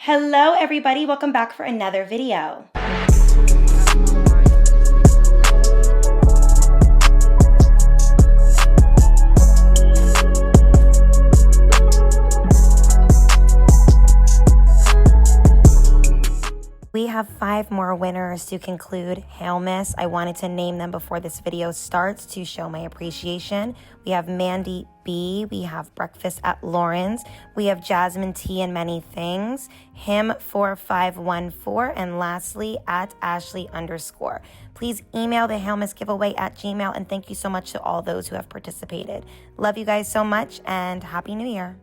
Hello everybody, welcome back for another video. We have 5 more winners to conclude Hail Miss. I wanted to name them before this video starts to show my appreciation. We have Mandy B, we have Breakfast at Lauren's, we have Jasmine T and Many Things, Him 4514, and lastly at Ashley_. Please email the Hail Miss giveaway at Gmail, and thank you so much to all those who have participated. Love you guys so much, and Happy New Year.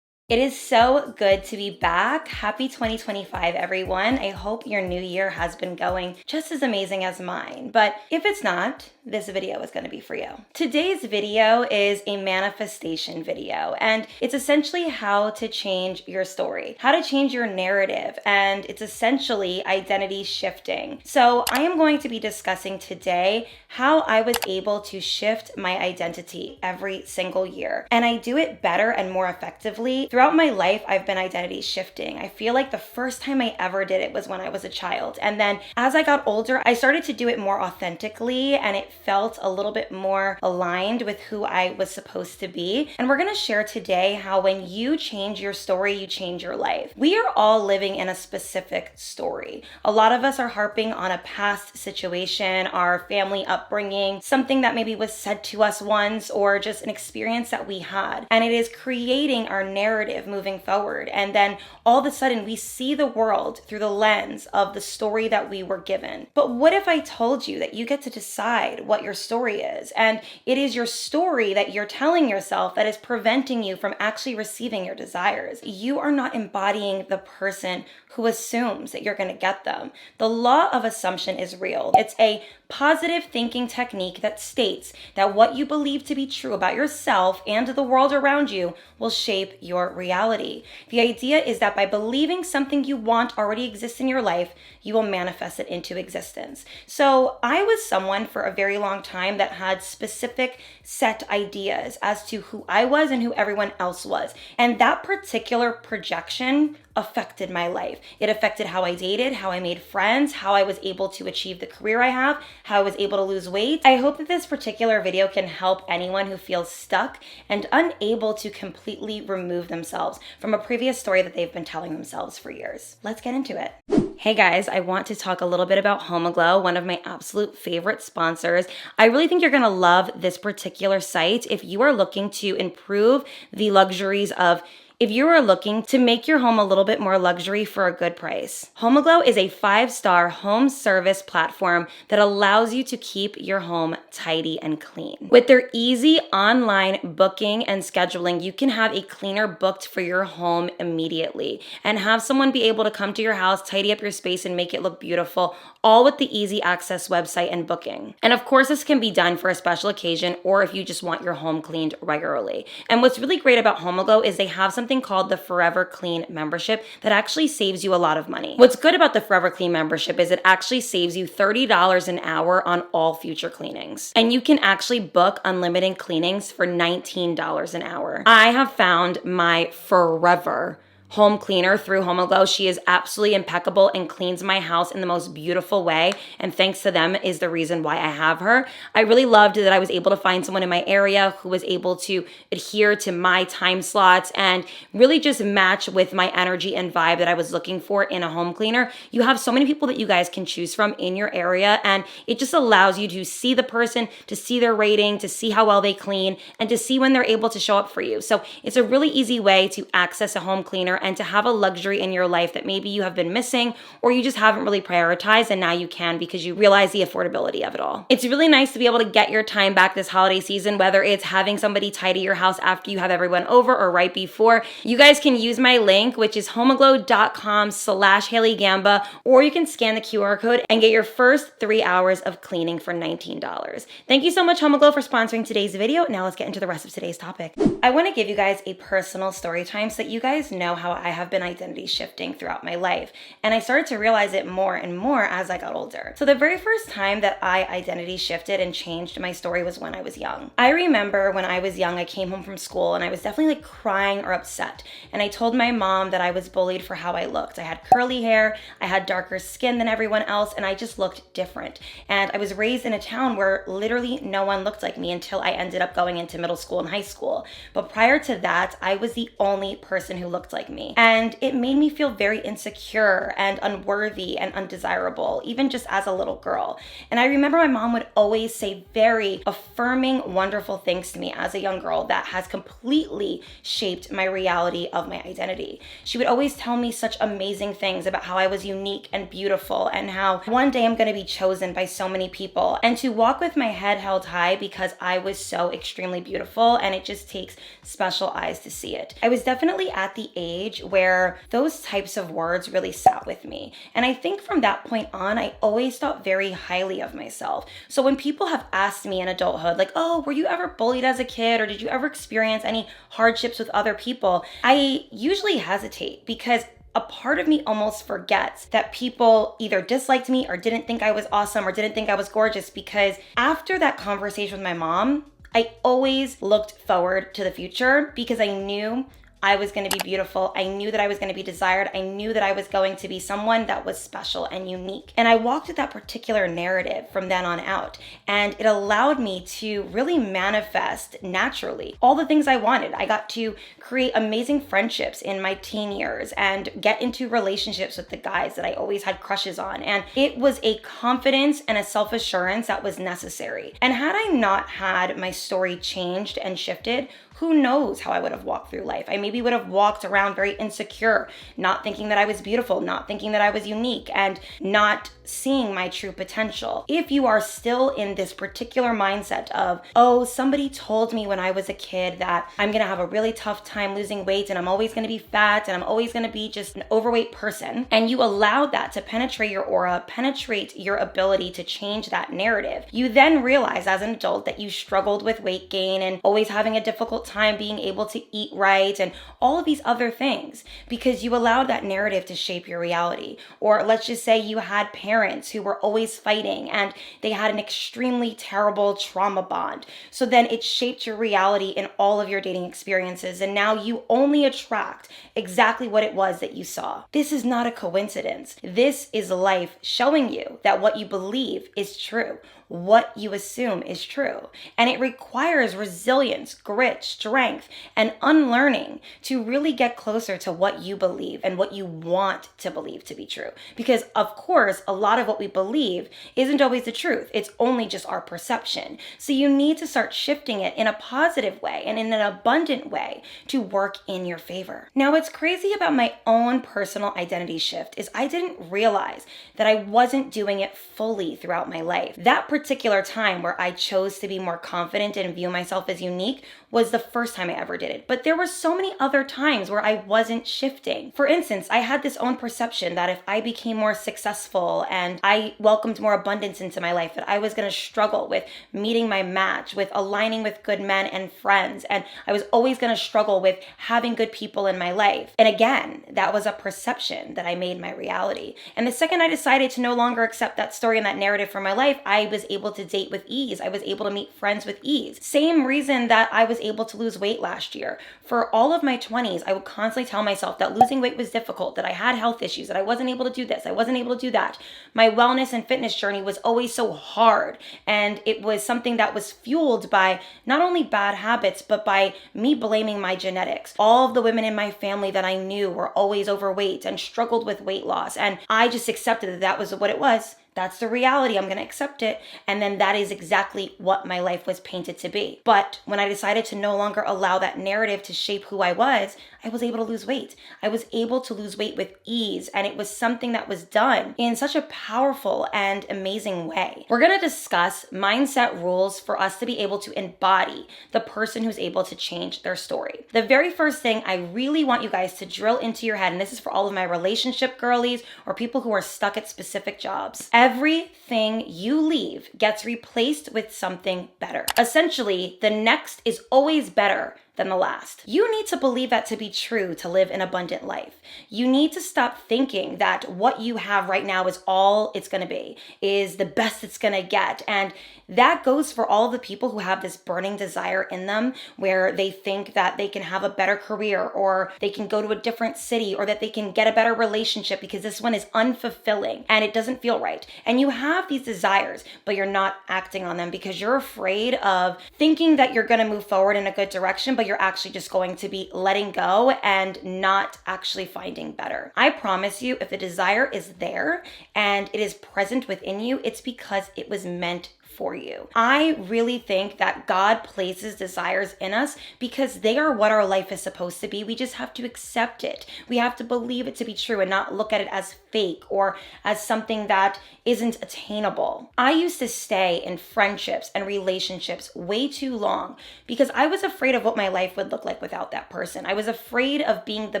It is so good to be back. Happy 2025, everyone. I hope your new year has been going just as amazing as mine. But if it's not, this video is going to be for you. Today's video is a manifestation video, and it's essentially how to change your story, how to change your narrative, and it's essentially identity shifting. So I am going to be discussing today how I was able to shift my identity every single year. And I do it better and more effectively. Throughout my life, I've been identity shifting. I feel like the first time I ever did it was when I was a child. And then as I got older, I started to do it more authentically, and it felt a little bit more aligned with who I was supposed to be. And we're gonna share today how when you change your story, you change your life. We are all living in a specific story. A lot of us are harping on a past situation, our family upbringing, something that maybe was said to us once, or just an experience that we had. And it is creating our narrative moving forward. And then all of a sudden we see the world through the lens of the story that we were given. But what if I told you that you get to decide what your story is, and it is your story that you're telling yourself that is preventing you from actually receiving your desires? You are not embodying the person who assumes that you're going to get them. The law of assumption is real. It's a positive thinking technique that states that what you believe to be true about yourself and the world around you will shape your reality. The idea is that by believing something you want already exists in your life, you will manifest it into existence. So I was someone for a very long time that had specific set ideas as to who I was and who everyone else was. And that particular projection affected my life. It affected how I dated, how I made friends, how I was able to achieve the career I have, how I was able to lose weight. I hope that this particular video can help anyone who feels stuck and unable to completely remove themselves from a previous story that they've been telling themselves for years. Let's get into it. Hey guys, I want to talk a little bit about HomeAglow, one of my absolute favorite sponsors. I really think you're gonna love this particular site if you are looking to improve the luxuries of if you are looking to make your home a little bit more luxury for a good price. HomeAglow is a 5-star home service platform that allows you to keep your home tidy and clean. With their easy online booking and scheduling, you can have a cleaner booked for your home immediately and have someone be able to come to your house, tidy up your space, and make it look beautiful, all with the easy access website and booking. And of course, this can be done for a special occasion or if you just want your home cleaned regularly. And what's really great about HomeAglow is they have something called the Forever Clean membership that actually saves you a lot of money. What's good about the Forever Clean membership is it actually saves you $30 an hour on all future cleanings. And you can actually book unlimited cleanings for $19 an hour. I have found my forever home cleaner through HomeAglow. She is absolutely impeccable and cleans my house in the most beautiful way. And thanks to them is the reason why I have her. I really loved that I was able to find someone in my area who was able to adhere to my time slots and really just match with my energy and vibe that I was looking for in a home cleaner. You have so many people that you guys can choose from in your area, and it just allows you to see the person, to see their rating, to see how well they clean, and to see when they're able to show up for you. So it's a really easy way to access a home cleaner and to have a luxury in your life that maybe you have been missing or you just haven't really prioritized, and now you can because you realize the affordability of it all. It's really nice to be able to get your time back this holiday season, whether it's having somebody tidy your house after you have everyone over or right before. You guys can use my link, which is homeaglow.com/HaleyGamba, or you can scan the QR code and get your first 3 hours of cleaning for $19. Thank you so much, HomeAglow, for sponsoring today's video. Now let's get into the rest of today's topic. I want to give you guys a personal story time so that you guys know how how I have been identity shifting throughout my life. And I started to realize it more and more as I got older. So the very first time that I identity shifted and changed my story was when I was young. I remember when I was young, I came home from school and I was definitely like crying or upset. And I told my mom that I was bullied for how I looked. I had curly hair, I had darker skin than everyone else, and I just looked different. And I was raised in a town where literally no one looked like me until I ended up going into middle school and high school. But prior to that, I was the only person who looked like me. And it made me feel very insecure and unworthy and undesirable, even just as a little girl. And I remember my mom would always say very affirming, wonderful things to me as a young girl that has completely shaped my reality of my identity. She would always tell me such amazing things about how I was unique and beautiful and how one day I'm going to be chosen by so many people, and to walk with my head held high because I was so extremely beautiful, and it just takes special eyes to see it. I was definitely at the age where those types of words really sat with me. And I think from that point on, I always thought very highly of myself. So when people have asked me in adulthood, like, oh, were you ever bullied as a kid, or did you ever experience any hardships with other people? I usually hesitate because a part of me almost forgets that people either disliked me or didn't think I was awesome or didn't think I was gorgeous, because after that conversation with my mom, I always looked forward to the future because I knew I was going to be beautiful. I knew that I was going to be desired. I knew that I was going to be someone that was special and unique. And I walked with that particular narrative from then on out. And it allowed me to really manifest naturally all the things I wanted. I got to create amazing friendships in my teen years and get into relationships with the guys that I always had crushes on. And it was a confidence and a self-assurance that was necessary. And had I not had my story changed and shifted, who knows how I would have walked through life. I maybe would have walked around very insecure, not thinking that I was beautiful, not thinking that I was unique, and not seeing my true potential. If you are still in this particular mindset of, oh, somebody told me when I was a kid that I'm gonna have a really tough time losing weight and I'm always gonna be fat and I'm always gonna be just an overweight person, and you allowed that to penetrate your aura, penetrate your ability to change that narrative, you then realize as an adult that you struggled with weight gain and always having a difficult time being able to eat right and all of these other things because you allowed that narrative to shape your reality. Or let's just say you had parents who were always fighting and they had an extremely terrible trauma bond. So then it shaped your reality in all of your dating experiences, and now you only attract exactly what it was that you saw. This is not a coincidence. This is life showing you that what you believe is true. What you assume is true. And it requires resilience, grit, strength, and unlearning to really get closer to what you believe and what you want to believe to be true. Because of course, a lot of what we believe isn't always the truth. It's only just our perception. So you need to start shifting it in a positive way and in an abundant way to work in your favor. Now, what's crazy about my own personal identity shift is I didn't realize that I wasn't doing it fully throughout my life. That particular time where I chose to be more confident and view myself as unique was the first time I ever did it. But there were so many other times where I wasn't shifting. For instance, I had this own perception that if I became more successful and I welcomed more abundance into my life, that I was going to struggle with meeting my match, with aligning with good men and friends, and I was always going to struggle with having good people in my life. And again, that was a perception that I made my reality. And the second I decided to no longer accept that story and that narrative for my life, I was able to date with ease. I was able to meet friends with ease. Same reason that I was able to lose weight last year. For all of my 20s, I would constantly tell myself that losing weight was difficult, that I had health issues, that I wasn't able to do this, I wasn't able to do that. My wellness and fitness journey was always so hard, and it was something that was fueled by not only bad habits, but by me blaming my genetics. All of the women in my family that I knew were always overweight and struggled with weight loss, and I just accepted that that was what it was. That's the reality. I'm going to accept it. And then that is exactly what my life was painted to be. But when I decided to no longer allow that narrative to shape who I was able to lose weight. I was able to lose weight with ease. And it was something that was done in such a powerful and amazing way. We're going to discuss mindset rules for us to be able to embody the person who's able to change their story. The very first thing I really want you guys to drill into your head, and this is for all of my relationship girlies or people who are stuck at specific jobs. Everything you leave gets replaced with something better. Essentially, the next is always better than the last. You need to believe that to be true to live an abundant life. You need to stop thinking that what you have right now is all it's going to be, is the best it's going to get. And that goes for all the people who have this burning desire in them where they think that they can have a better career, or they can go to a different city, or that they can get a better relationship because this one is unfulfilling and it doesn't feel right. And you have these desires, but you're not acting on them because you're afraid of thinking that you're going to move forward in a good direction, but you're actually just going to be letting go and not actually finding better. I promise you, if the desire is there and it is present within you, it's because it was meant for you. I really think that God places desires in us because they are what our life is supposed to be. We just have to accept it. We have to believe it to be true and not look at it as fake or as something that isn't attainable. I used to stay in friendships and relationships way too long because I was afraid of what my life would look like without that person. I was afraid of being the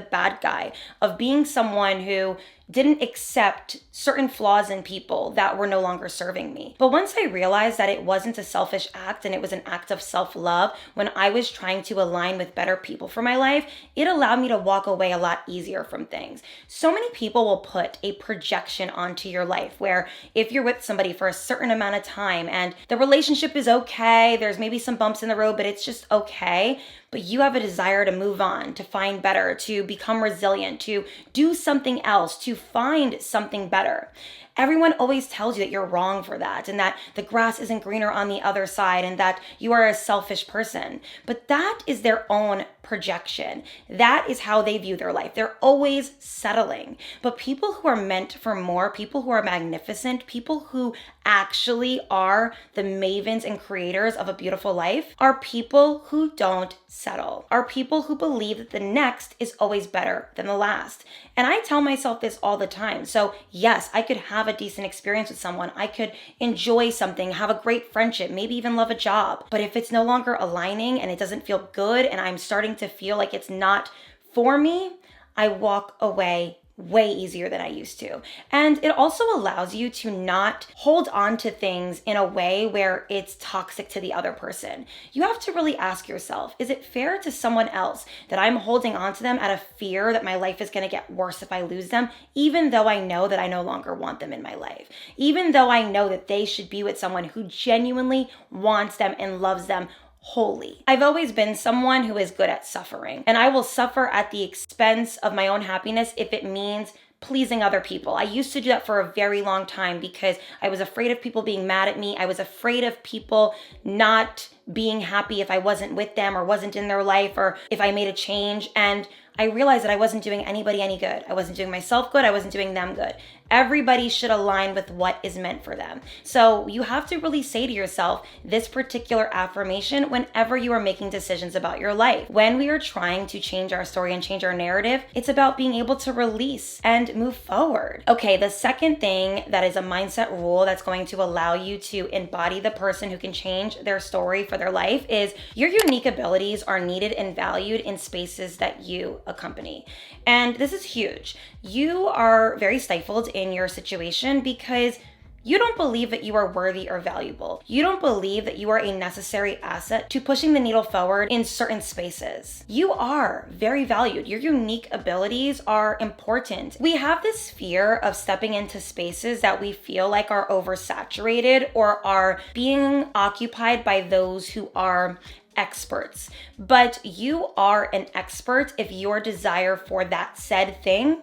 bad guy, of being someone who didn't accept certain flaws in people that were no longer serving me. But once I realized that it wasn't a selfish act and it was an act of self-love when I was trying to align with better people for my life, it allowed me to walk away a lot easier from things. So many people will put a projection onto your life where if you're with somebody for a certain amount of time and the relationship is okay, there's maybe some bumps in the road, but it's just okay, but you have a desire to move on, to find better, to become resilient, to do something else, to find something better. Everyone always tells you that you're wrong for that and that the grass isn't greener on the other side and that you are a selfish person. But that is their own projection. That is how they view their life. They're always settling. But people who are meant for more, people who are magnificent, people who actually are the mavens and creators of a beautiful life are people who don't settle, are people who believe that the next is always better than the last. And I tell myself this all the time. So yes, I could have a decent experience with someone. I could enjoy something, have a great friendship, maybe even love a job. But if it's no longer aligning and it doesn't feel good and I'm starting to feel like it's not for me, I walk away way easier than I used to. And it also allows you to not hold on to things in a way where it's toxic to the other person. You have to really ask yourself, is it fair to someone else that I'm holding on to them out of fear that my life is going to get worse if I lose them, even though I know that I no longer want them in my life, even though I know that they should be with someone who genuinely wants them and loves them wholly. I've always been someone who is good at suffering, and I will suffer at the expense of my own happiness if it means pleasing other people. I used to do that for a very long time because I was afraid of people being mad at me. I was afraid of people not being happy if I wasn't with them or wasn't in their life or if I made a change. And I realized that I wasn't doing anybody any good. I wasn't doing myself good. I wasn't doing them good. Everybody should align with what is meant for them. So you have to really say to yourself this particular affirmation whenever you are making decisions about your life. When we are trying to change our story and change our narrative, it's about being able to release and move forward. Okay, the second thing that is a mindset rule that's going to allow you to embody the person who can change their story for their life is your unique abilities are needed and valued in spaces that you accompany. And this is huge. You are very stifled in your situation because you don't believe that you are worthy or valuable. You don't believe that you are a necessary asset to pushing the needle forward in certain spaces. You are very valued. Your unique abilities are important. We have this fear of stepping into spaces that we feel like are oversaturated or are being occupied by those who are experts. But you are an expert if your desire for that said thing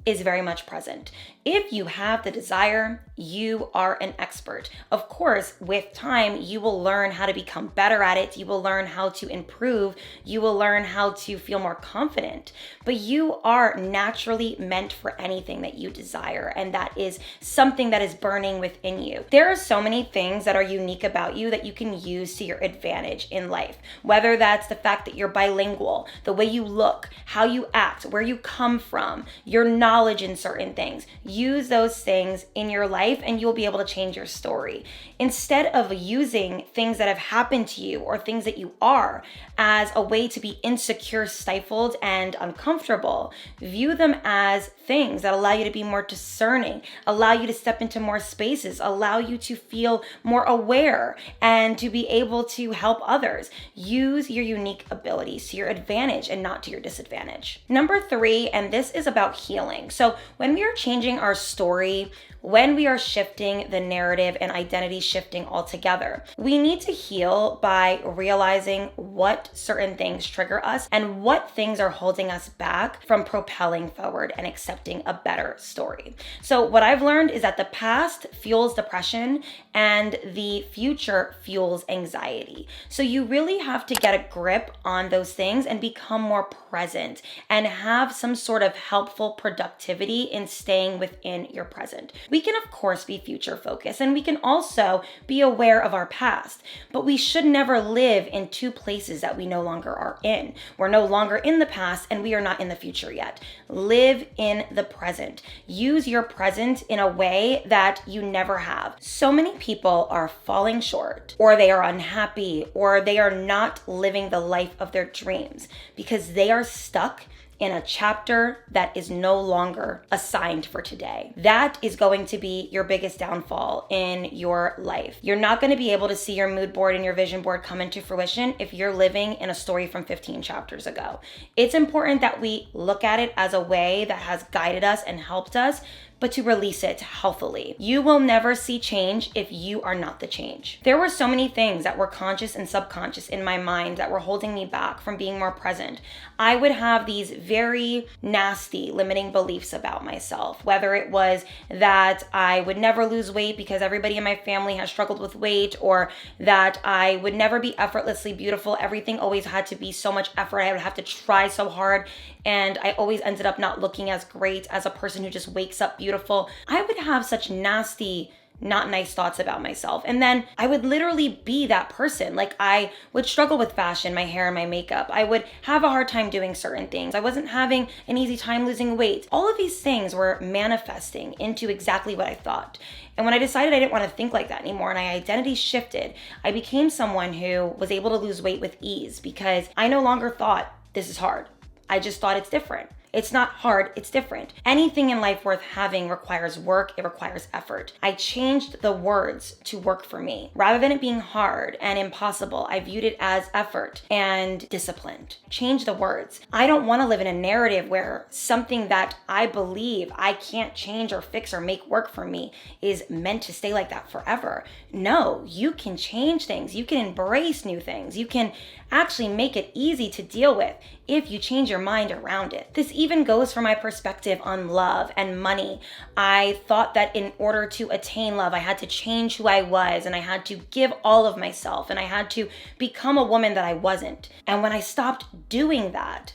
is very much present. If you have the desire, you are an expert. Of course, with time, you will learn how to become better at it. You will learn how to improve. You will learn how to feel more confident. But you are naturally meant for anything that you desire, and that is something that is burning within you. There are so many things that are unique about you that you can use to your advantage in life, whether that's the fact that you're bilingual, the way you look, how you act, where you come from, your knowledge, acknowledge in certain things. Use those things in your life and you'll be able to change your story. Instead of using things that have happened to you or things that you are as a way to be insecure, stifled, and uncomfortable, view them as things that allow you to be more discerning, allow you to step into more spaces, allow you to feel more aware and to be able to help others. Use your unique abilities to your advantage and not to your disadvantage. Number 3, and this is about healing. So when we are changing our story, when we are shifting the narrative and identity shifting altogether, we need to heal by realizing what certain things trigger us and what things are holding us back from propelling forward and accepting a better story. So what I've learned is that the past fuels depression and the future fuels anxiety. So you really have to get a grip on those things and become more present and have some sort of helpful productivity in staying within your present. We can, of course, be future focused and we can also be aware of our past, but we should never live in two places that we no longer are in. We're no longer in the past and we are not in the future yet. Live in the present. Use your present in a way that you never have. So many people are falling short, or they are unhappy, or they are not living the life of their dreams because they are stuck in a chapter that is no longer assigned for today. That is going to be your biggest downfall in your life. You're not going to be able to see your mood board and your vision board come into fruition if you're living in a story from 15 chapters ago. It's important that we look at it as a way that has guided us and helped us, but to release it healthily. You will never see change if you are not the change. There were so many things that were conscious and subconscious in my mind that were holding me back from being more present. I would have these very nasty limiting beliefs about myself, whether it was that I would never lose weight because everybody in my family has struggled with weight, or that I would never be effortlessly beautiful. Everything always had to be so much effort. I would have to try so hard, and I always ended up not looking as great as a person who just wakes up beautiful. I would have such nasty, not nice thoughts about myself. And then I would literally be that person. Like, I would struggle with fashion, my hair and my makeup. I would have a hard time doing certain things. I wasn't having an easy time losing weight. All of these things were manifesting into exactly what I thought. And when I decided I didn't want to think like that anymore and my identity shifted, I became someone who was able to lose weight with ease because I no longer thought this is hard. I just thought it's different. It's not hard, it's different. Anything in life worth having requires work, it requires effort. I changed the words to work for me. Rather than it being hard and impossible, I viewed it as effort and disciplined. Change the words. I don't want to live in a narrative where something that I believe I can't change or fix or make work for me is meant to stay like that forever. No, you can change things. You can embrace new things. You can actually make it easy to deal with if you change your mind around it. This even goes for my perspective on love and money. I thought that in order to attain love, I had to change who I was and I had to give all of myself and I had to become a woman that I wasn't. And when I stopped doing that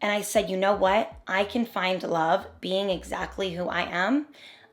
and I said, you know what? I can find love being exactly who I am,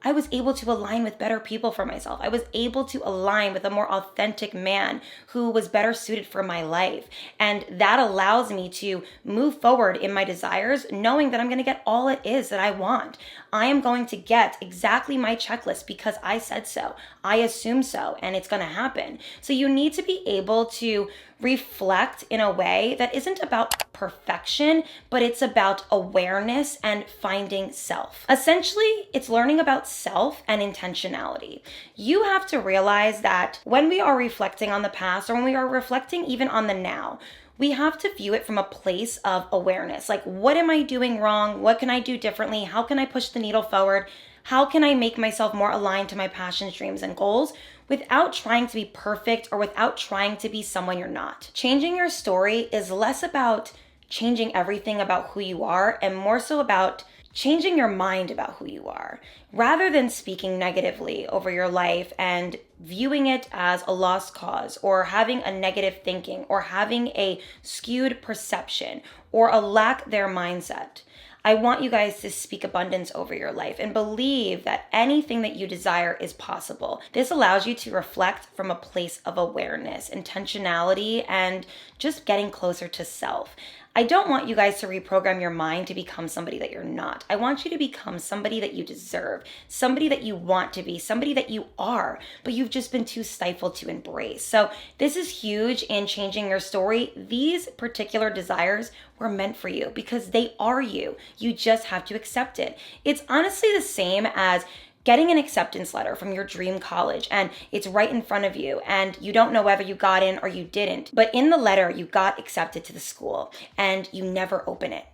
I was able to align with better people for myself. I was able to align with a more authentic man who was better suited for my life. And that allows me to move forward in my desires, knowing that I'm going to get all it is that I want. I am going to get exactly my checklist because I said so. I assume so, and it's going to happen. So you need to be able to reflect in a way that isn't about perfection, but it's about awareness and finding self. Essentially, it's learning about self and intentionality. You have to realize that when we are reflecting on the past or when we are reflecting even on the now, we have to view it from a place of awareness. Like, what am I doing wrong? What can I do differently? How can I push the needle forward? How can I make myself more aligned to my passions, dreams, and goals without trying to be perfect or without trying to be someone you're not? Changing your story is less about changing everything about who you are and more so about changing your mind about who you are. Rather than speaking negatively over your life and viewing it as a lost cause or having a negative thinking or having a skewed perception or a lack there mindset, I want you guys to speak abundance over your life and believe that anything that you desire is possible. This allows you to reflect from a place of awareness, intentionality, and just getting closer to self. I don't want you guys to reprogram your mind to become somebody that you're not. I want you to become somebody that you deserve, somebody that you want to be, somebody that you are, but you've just been too stifled to embrace. So this is huge in changing your story. These particular desires were meant for you because they are you. You just have to accept it. It's honestly the same as getting an acceptance letter from your dream college and it's right in front of you and you don't know whether you got in or you didn't, but in the letter you got accepted to the school and you never open it.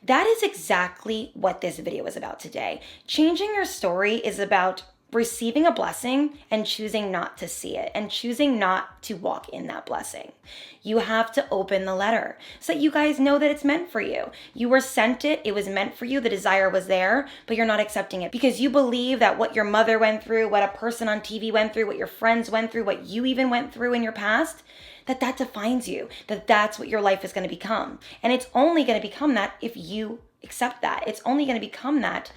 That is exactly what this video is about today. Changing your story is about receiving a blessing and choosing not to see it and choosing not to walk in that blessing. You have to open the letter so that you guys know that it's meant for you. You were sent it, it was meant for you, the desire was there, but you're not accepting it because you believe that what your mother went through, what a person on TV went through, what your friends went through, what you even went through in your past, that defines you, that's what your life is going to become. And it's only going to become that if you accept that. It's only going to become that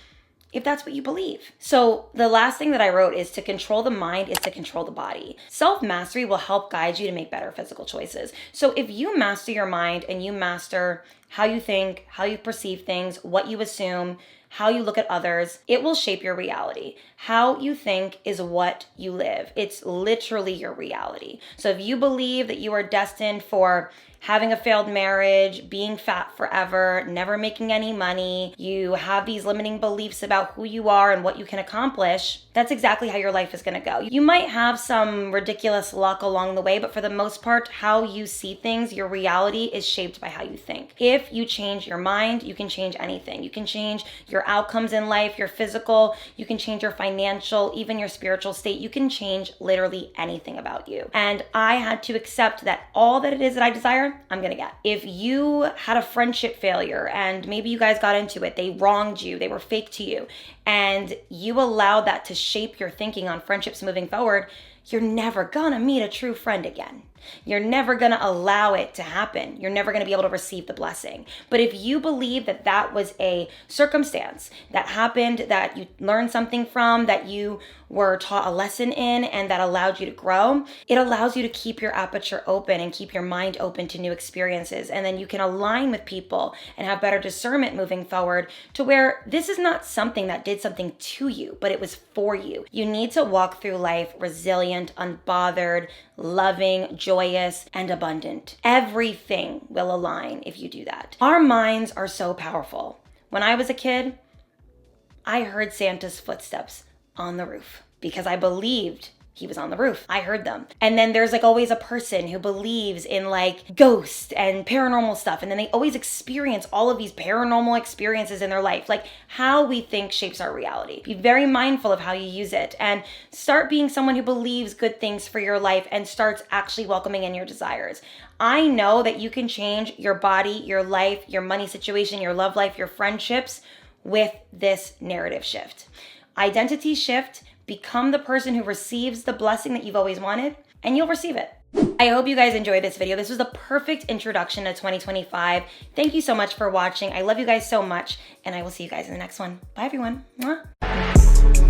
if that's what you believe. So the last thing that I wrote is to control the mind is to control the body. Self-mastery will help guide you to make better physical choices. So if you master your mind and you master how you think, how you perceive things, what you assume, how you look at others, it will shape your reality. How you think is what you live. It's literally your reality. So if you believe that you are destined for having a failed marriage, being fat forever, never making any money, you have these limiting beliefs about who you are and what you can accomplish, that's exactly how your life is going to go. You might have some ridiculous luck along the way, but for the most part, how you see things, your reality is shaped by how you think. If you change your mind, you can change anything. You can change your outcomes in life, your physical, you can change your financial, even your spiritual state. You can change literally anything about you. And I had to accept that all that it is that I desire, I'm gonna get. If you had a friendship failure and maybe you guys got into it, they wronged you, they were fake to you, and you allowed that to shape your thinking on friendships moving forward, you're never gonna meet a true friend again. You're never gonna allow it to happen. You're never gonna be able to receive the blessing. But if you believe that that was a circumstance that happened, that you learned something from, that you were taught a lesson in, and that allowed you to grow, it allows you to keep your aperture open and keep your mind open to new experiences. And then you can align with people and have better discernment moving forward to where this is not something that did something to you, but it was for you. You need to walk through life resilient, unbothered, loving, joyous, and abundant. Everything will align if you do that. Our minds are so powerful. When I was a kid, I heard Santa's footsteps on the roof because I believed he was on the roof. I heard them. And then there's like always a person who believes in like ghosts and paranormal stuff. And then they always experience all of these paranormal experiences in their life. Like how we think shapes our reality. Be very mindful of how you use it and start being someone who believes good things for your life and starts actually welcoming in your desires. I know that you can change your body, your life, your money situation, your love life, your friendships with this narrative shift. Identity shift. Become the person who receives the blessing that you've always wanted, and you'll receive it. I hope you guys enjoyed this video. This was the perfect introduction to 2025. Thank you so much for watching. I love you guys so much, and I will see you guys in the next one. Bye, everyone. Mwah.